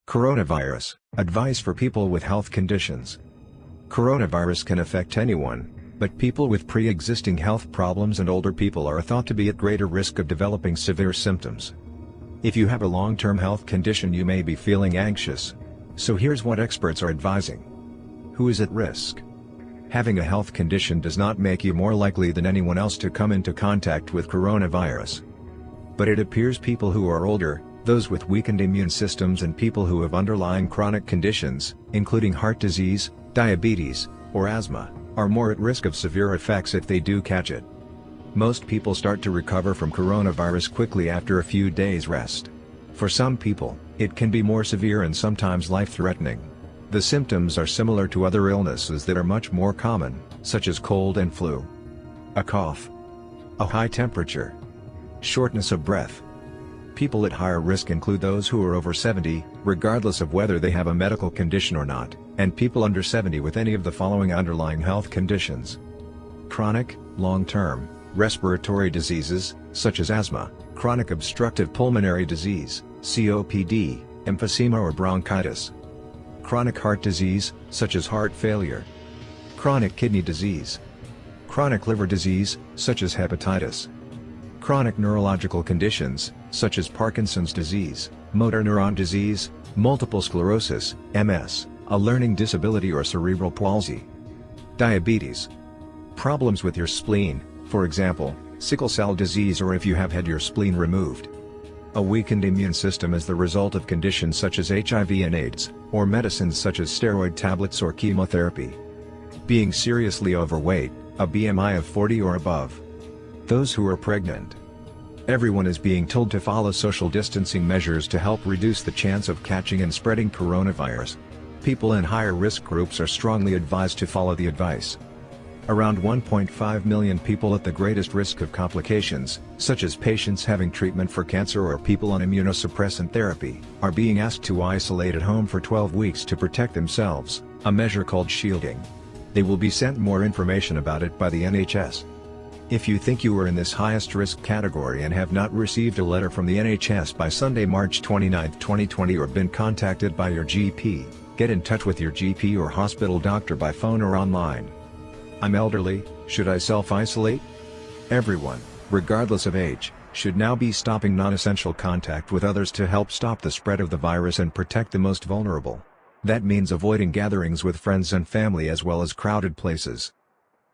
Coronavirus, advice for people with health conditions. Coronavirus can affect anyone, but people with pre-existing health problems and older people are thought to be at greater risk of developing severe symptoms. If you have a long-term health condition, you may be feeling anxious. So here's what experts are advising. Who is at risk? Having a health condition does not make you more likely than anyone else to come into contact with coronavirus. But it appears people who are older, those with weakened immune systems, and people who have underlying chronic conditions, including heart disease, diabetes, or asthma, are more at risk of severe effects if they do catch it. Most people start to recover from coronavirus quickly after a few days rest. For some people, it can be more severe and sometimes life-threatening. The symptoms are similar to other illnesses that are much more common, such as cold and flu. A cough. A high temperature. Shortness of breath. People at higher risk include those who are over 70, regardless of whether they have a medical condition or not, and people under 70 with any of the following underlying health conditions. Chronic, long-term, respiratory diseases, such as asthma, chronic obstructive pulmonary disease, COPD, emphysema or bronchitis. Chronic heart disease, such as heart failure. Chronic kidney disease. Chronic liver disease, such as hepatitis. Chronic neurological conditions, such as Parkinson's disease, motor neuron disease, multiple sclerosis, MS, a learning disability or cerebral palsy. Diabetes. Problems with your spleen, for example, sickle cell disease, or if you have had your spleen removed. A weakened immune system is the result of conditions such as HIV and AIDS, or medicines such as steroid tablets or chemotherapy. Being seriously overweight, a BMI of 40 or above. Those who are pregnant. Everyone is being told to follow social distancing measures to help reduce the chance of catching and spreading coronavirus. People in higher risk groups are strongly advised to follow the advice. Around 1.5 million people at the greatest risk of complications, such as patients having treatment for cancer or people on immunosuppressant therapy, are being asked to isolate at home for 12 weeks to protect themselves, a measure called shielding. They will be sent more information about it by the NHS. If you think you are in this highest risk category and have not received a letter from the NHS by Sunday, March 29, 2020, or been contacted by your GP, get in touch with your GP or hospital doctor by phone or online. I'm elderly, should I self-isolate? Everyone, regardless of age, should now be stopping non-essential contact with others to help stop the spread of the virus and protect the most vulnerable. That means avoiding gatherings with friends and family as well as crowded places.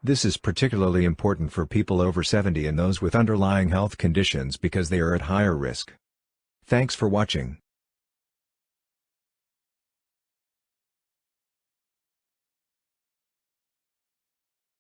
This is particularly important for people over 70 and those with underlying health conditions because they are at higher risk. Thanks for watching.